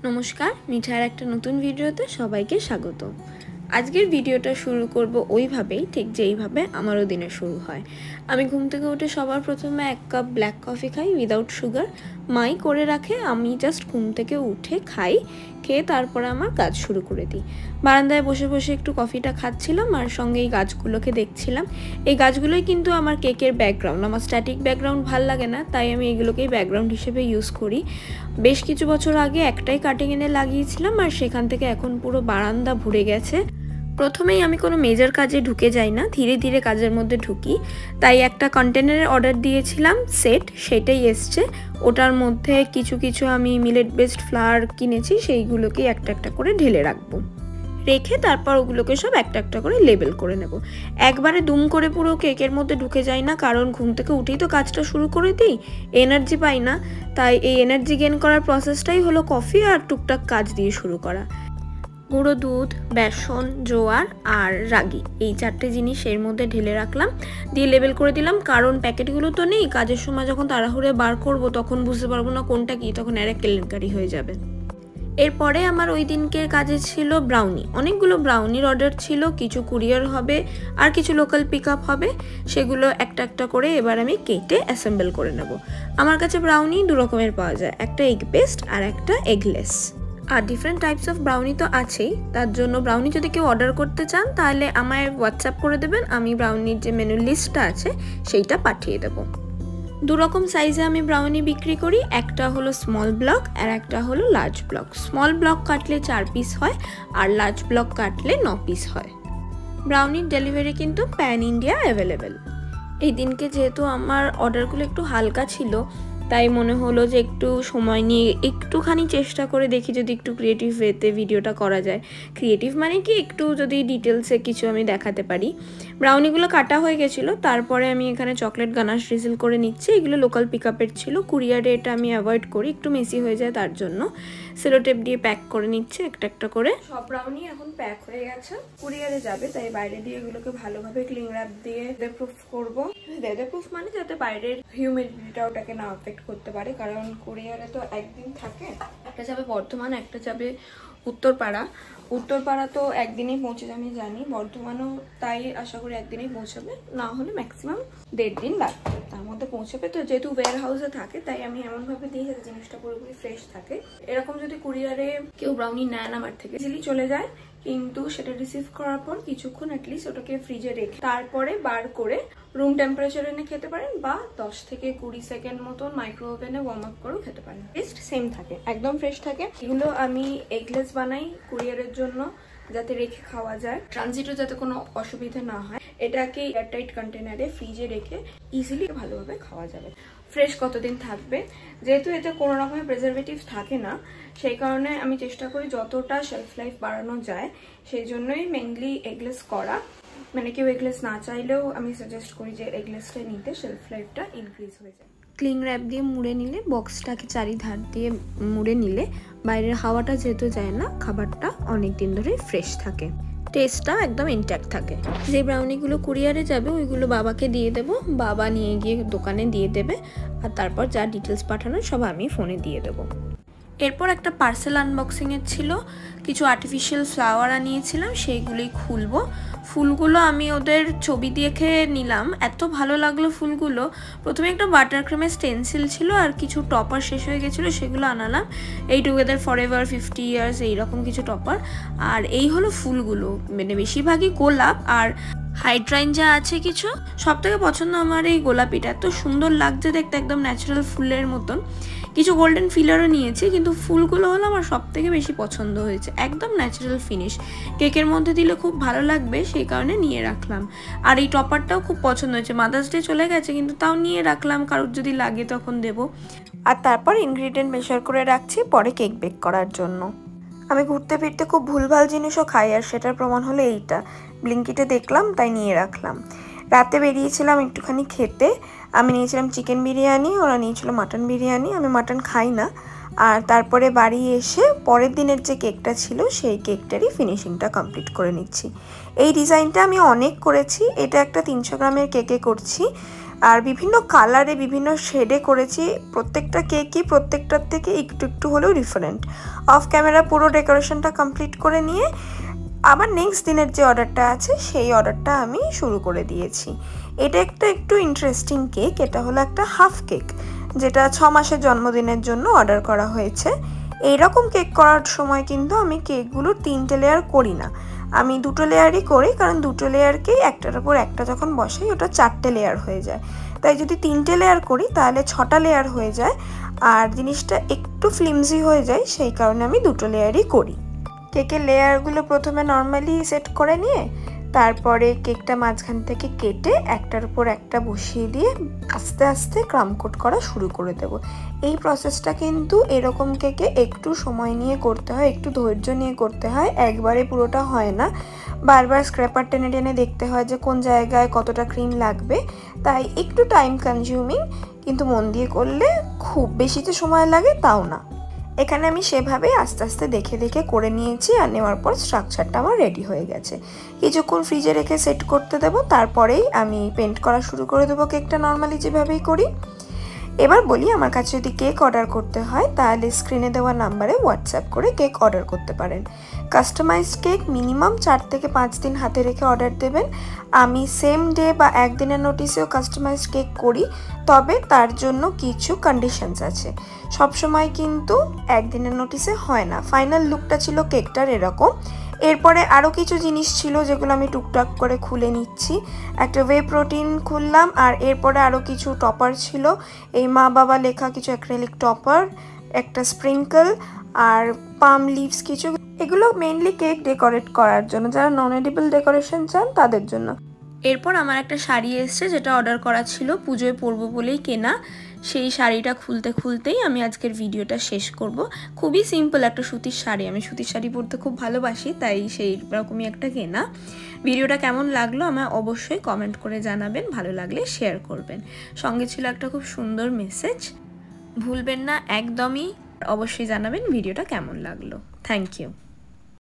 নমস্কার, মিঠার একটা নতুন ভিডিওতে সবাইকে স্বাগত। আজকের ভিডিওটা শুরু করব ওইভাবেই, ঠিক যেইভাবে আমারও দিনে শুরু হয়। আমি ঘুম থেকে উঠে সবার প্রথমে 1 কাপ ব্ল্যাক কফি খাই উইদাউট সুগার। মাই করে রাখে, আমি জাস্ট ঘুম থেকে উঠে খাই, খেয়ে তারপরে আমার কাজ শুরু করে দিই। বারান্দায় বসে বসে একটু কফিটা খাচ্ছিলাম আর সঙ্গে এই গাছগুলোকে দেখছিলাম। এই গাছগুলোই কিন্তু আমার কেকের ব্যাকগ্রাউন্ড। আমার স্ট্যাটিক ব্যাকগ্রাউন্ড ভাল লাগে না, তাই আমি এগুলোকেই ব্যাকগ্রাউন্ড হিসেবে ইউজ করি। বেশ কিছু বছর আগে একটাই কাটিং এনে লাগিয়েছিলাম আর সেখান থেকে এখন পুরো বারান্দা ভরে গেছে। প্রথমেই আমি কোনো মেজর কাজে ঢুকে যাই না, ধীরে ধীরে কাজের মধ্যে ঢুকি। তাই একটা কন্টেনারের অর্ডার দিয়েছিলাম সেট, সেটাই এসছে। ওটার মধ্যে কিছু আমি মিলেট বেসড ফ্লাওয়ার কিনেছি, সেইগুলোকেই একটা একটা করে ঢেলে রাখবো। রেখে তারপর ওগুলোকে সব একটা একটা করে লেবেল করে নেব। একবারে দুম করে পুরো কেকের মধ্যে ঢুকে যাই না, কারণ ঘুম থেকে উঠেই তো কাজটা শুরু করে দিই, এনার্জি পাই না। তাই এই এনার্জি গেইন করার প্রসেসটাই হলো কফি আর টুকটাক কাজ দিয়ে শুরু করা। গুঁড়ো দুধ, বেসন, জোয়ার আর রাগি, এই 4টে জিনিস এর মধ্যে ঢেলে রাখলাম, দিয়ে লেবেল করে দিলাম। কারণ প্যাকেটগুলো তো নেই, কাজের সময় যখন তাড়াহুড়ে বার করব তখন বুঝতে পারবো না কোনটা কি, তখন এক কেলেঙ্কারি হয়ে যাবে। এরপরে আমার ওই দিনকের কাজে ছিল ব্রাউনি। অনেকগুলো ব্রাউনির অর্ডার ছিল, কিছু কুরিয়ার হবে আর কিছু লোকাল পিক আপ হবে। সেগুলো একটা একটা করে এবার আমি কেটে অ্যাসেম্বল করে নেব। আমার কাছে ব্রাউনি 2 রকমের পাওয়া যায়, একটা এগ বেসড আর একটা এগলেস। আর ডিফারেন্ট টাইপস অফ ব্রাউনি তো আছেই, তার জন্য ব্রাউনি যদি কেউ অর্ডার করতে চান তাহলে আমায় হোয়াটসঅ্যাপ করে দেবেন, আমি ব্রাউনির যে মেনু লিস্টটা আছে সেইটা পাঠিয়ে দেবো। 2 রকম সাইজে আমি ব্রাউনি বিক্রি করি, একটা হলো স্মল ব্লক আর একটা হলো লার্জ ব্লক। স্মল ব্লক কাটলে 4 পিস হয় আর লার্জ ব্লক কাটলে 9 পিস হয়। ব্রাউনির ডেলিভারি কিন্তু প্যান ইন্ডিয়া অ্যাভেলেবেল। এই দিনকে যেহেতু আমার অর্ডারগুলো একটু হালকা ছিল, তাই মনে হলো যে একটু সময় নিয়ে একটুখানি চেষ্টা করে দেখি যদি একটু ক্রিয়েটিভ ওয়েতে ভিডিওটা করা যায়। ক্রিয়েটিভ মানে কি, একটু যদি ডিটেলসে কিছু আমি দেখাতে পারি। ব্রাউনিগুলো কাটা হয়ে গেছিলো, তারপরে আমি এখানে চকলেট গানাশ ড্রিজল করে নিচ্ছি। এগুলো লোকাল পিক আপের ছিল, কুরিয়ারে এটা আমি অ্যাভয়েড করি, একটু মেসি হয়ে যায় তার জন্য। সেলোটেপ দিয়ে প্যাক করে নিচ্ছে একটা একটা করে। সব ব্রাউনি এখন প্যাক হয়ে গেছে, কুরিয়ারে যাবে, তাই বাইরে দিয়ে এগুলোকে ভালোভাবে ক্লিং র্যাপ দিয়ে প্রুফ করবো। প্রুফ মানে যাতে বাইরের হিউমিডিটিটা ওটাকে না এফেক্ট করতে পারে, কারণ কুরিয়ারে তো একদিন থাকে। একটা যাবে বর্ধমান, একটা যাবে উত্তরপাড়া। উত্তরপাড়া তো একদিনেই পৌঁছে যাবে, আমি জানি। বর্ধমানও তাই আশা করি একদিনেই পৌঁছাবে, না হলে ম্যাক্সিমাম 1.5 দিন লাগবে, তার মধ্যে পৌঁছাবে। তো যেহেতু ওয়্যার হাউসে থাকে, তাই আমি এমনভাবে দিই যাতে জিনিসটা পুরোপুরি ফ্রেশ থাকে। এরকম যদি কুরিয়ারে কেউ ব্রাউনি নেন আমার থেকে, ইজিলি চলে যায়, কিন্তু সেটা রিসিভ করার পর কিছুক্ষণ অ্যাটলিস্ট ওটাকে ফ্রিজে রেখে তারপরে বার করে রুম টেম্পারেচার এনে খেতে পারেন, বা 10 থেকে 20 সেকেন্ড মতন মাইক্রো ওভেনে ওয়ার্ম আপ করেও খেতে পারেন। টেস্ট সেম থাকে, একদম ফ্রেশ থাকে। এগুলো আমি এগলেস বানাই কুরিয়ারের জন্য, যাতে রেখে খাওয়া যায়, ট্রানজিটও যাতে কোনো অসুবিধা না হয়। এটাকে এয়ারটাইট কন্টেনারে ফ্রিজে রেখে ইজিলি ভালোভাবে খাওয়া যাবে। ফ্রেশ কতদিন থাকবে, যেহেতু এতে কোনো রকমের প্রিজারভেটিভস থাকে না, সেই কারণে আমি চেষ্টা করি যতটা শেলফ লাইফ বাড়ানো যায়। সেই জন্যই মেনলি এগলেস করা। মানে কেউ এগলেস না চাইলেও আমি সাজেস্ট করি যে এগলেসটা নিতে, শেলফ লাইফটা ইনক্রিজ হয়ে যায়। ক্লিং র্যাপ দিয়ে মুড়ে নিলে, বক্সটাকে চারিধার দিয়ে মুড়ে নিলে বাইরের হাওয়াটা যেহেতু যায় না, খাবারটা অনেক দিন ধরে ফ্রেশ থাকে, টেস্টটা একদম ইনট্যাক্ট থাকে। যে ব্রাউনিগুলো কুরিয়ারে যাবে ওইগুলো বাবাকে দিয়ে দেবো, বাবা নিয়ে গিয়ে দোকানে দিয়ে দেবে, আর তারপর যা ডিটেলস পাঠানো সব আমি ফোনে দিয়ে দেবো। এরপর একটা পার্সেল আনবক্সিংয়ের ছিল, কিছু আর্টিফিশিয়াল ফ্লাওয়ার আনিয়েছিলাম, সেইগুলোই খুলবো। ফুলগুলো আমি ওদের ছবি দেখে নিলাম, এত ভালো লাগলো ফুলগুলো। প্রথমে একটা বাটার ক্রিমের স্টেন্সিল ছিল আর কিছু টপার শেষ হয়ে গেছিলো, সেগুলো আনালাম। এই টুগেদার ফরএভার, 50 ইয়ার্স, এইরকম কিছু টপার। আর এই হলো ফুলগুলো, মানে বেশিরভাগই গোলাপ আর হাইড্রাঞ্জা আছে কিছু। সব থেকে পছন্দ আমার এই গোলাপিটা, এত সুন্দর লাগছে দেখতে, একদম ন্যাচারাল ফুলের মতন। কিছু গোল্ডেন ফিলারও নিয়েছি, কিন্তু ফুলগুলো হলো আমার সব থেকে বেশি পছন্দ হয়েছে, একদম ন্যাচারাল ফিনিশ, কেকের মধ্যে দিলে খুব ভালো লাগবে, সেই কারণে নিয়ে রাখলাম। আর এই টপারটাও খুব পছন্দ হয়েছে, মাদার্স ডে চলে গেছে কিন্তু তাও নিয়ে রাখলাম, কারোর যদি লাগে তখন দেব। আর তারপর ইনগ্রিডিয়েন্ট মেশার করে রাখছি পরে কেক বেক করার জন্য। আমি ঘুরতে ফিরতে খুব ভুলভাল জিনিসও খাই, আর সেটার প্রমাণ হলো এইটা, ব্লিঙ্কিটে দেখলাম তাই নিয়ে রাখলাম। রাতে বেরিয়েছিলাম একটুখানি খেতে, আমি নিয়েছিলাম চিকেন বিরিয়ানি, ওরা নিয়েছিল মাটন বিরিয়ানি, আমি মাটন খাই না। আর তারপরে বাড়ি এসে পরের দিনের যে কেকটা ছিল সেই কেকটারই ফিনিশিংটা কমপ্লিট করে নিচ্ছি। এই ডিজাইনটা আমি অনেক করেছি, এটা একটা 300 গ্রামের কেকে করছি। আর বিভিন্ন কালারে বিভিন্ন শেডে করেছি। প্রত্যেকটা কেকই প্রত্যেকটার থেকে একটু একটু হলেও ডিফারেন্ট। অফ ক্যামেরা পুরো ডেকোরেশনটা কমপ্লিট করে নিয়ে আবার নেক্সট দিনের যে অর্ডারটা আছে সেই অর্ডারটা আমি শুরু করে দিয়েছি। এটা একটু ইন্টারেস্টিং কেক। এটা হলো একটা হাফ কেক, যেটা 6 মাসের জন্মদিনের জন্য অর্ডার করা হয়েছে। এইরকম কেক করার সময় কিন্তু আমি কেকগুলোর 3টে লেয়ার করি না, আমি 2টো লেয়ারই করি, কারণ 2টো লেয়ারকেই একটার উপর একটা যখন বসাই ওটা 4টে লেয়ার হয়ে যায়। তাই যদি 3টে লেয়ার করি তাহলে 6টা লেয়ার হয়ে যায়, আর জিনিসটা একটু ফ্লিমজি হয়ে যায়, সেই কারণে আমি 2টো লেয়ারই করি। কেকের লেয়ারগুলো প্রথমে নর্মালি সেট করে নিয়ে তারপরে কেকটা মাঝখান থেকে কেটে একটার উপর একটা বসিয়ে দিয়ে আস্তে আস্তে ক্রাম কোট করা শুরু করে দেব। এই প্রসেসটা কিন্তু এরকম কেকে একটু সময় নিয়ে করতে হয়, একটু ধৈর্য নিয়ে করতে হয়, একবারে পুরোটা হয় না। বারবার স্ক্র্যাপার টেনে টেনে দেখতে হয় যে কোন জায়গায় কতটা ক্রিম লাগবে, তাই একটু টাইম কনজিউমিং, কিন্তু মন দিয়ে করলে খুব বেশি যে সময় লাগে তাও না। এখানে আমি সেভাবে আস্তে আস্তে দেখে দেখে করে নিয়েছি, আর নেওয়ার পর স্ট্রাকচারটা আমার রেডি হয়ে গেছে। কিছুক্ষণ ফ্রিজে রেখে সেট করতে দেবো, তারপরেই আমি পেন্ট করা শুরু করে দেবো কেকটা নর্মালি যেভাবেই করি। এবার বলি, আমার কাছে যদি কেক অর্ডার করতে হয় তাহলে স্ক্রিনে দেওয়া নাম্বারে হোয়াটসঅ্যাপ করে কেক অর্ডার করতে পারেন। কাস্টমাইজড কেক মিনিমাম 4 থেকে 5 দিন হাতে রেখে অর্ডার দেবেন। আমি সেম ডে বা একদিনের নোটিসেও কাস্টমাইজড কেক করি, তবে তার জন্য কিছু কন্ডিশনস আছে। সবসময় কিন্তু একদিনের নোটিসে হয় না। ফাইনাল লুকটা ছিল কেকটার এরকম। এরপরে আরও কিছু জিনিস ছিল যেগুলো আমি টুকটাক করে খুলে নিচ্ছি। একটা ওয়ে প্রোটিন খুললাম, আর এরপরে আরও কিছু টপার ছিল, এই মা বাবা লেখা কিছু অ্যাক্রিলিক টপার, একটা স্প্রিঙ্কল আর পাম লিভস কিছু। এগুলো মেইনলি কেক ডেকোরেট করার জন্য, যারা নন এডিবল ডেকোরেশন চান তাদের জন্য। এরপর আমার একটা শাড়ি এসছে, যেটা অর্ডার করা ছিল, পুজোয় পরবো বলেই কেনা। সেই শাড়িটা খুলতেই আমি আজকের ভিডিওটা শেষ করব। খুবই সিম্পল একটা সুতির শাড়ি, আমি সুতির শাড়ি পরতে খুব ভালোবাসি, তাই সেই রকমই একটা কেনা। ভিডিওটা কেমন লাগলো আমায় অবশ্যই কমেন্ট করে জানাবেন, ভালো লাগলে শেয়ার করবেন। সঙ্গে ছিল একটা খুব সুন্দর মেসেজ, ভুলবেন না একদমই, অবশ্যই জানাবেন ভিডিওটা কেমন লাগলো। Thank you.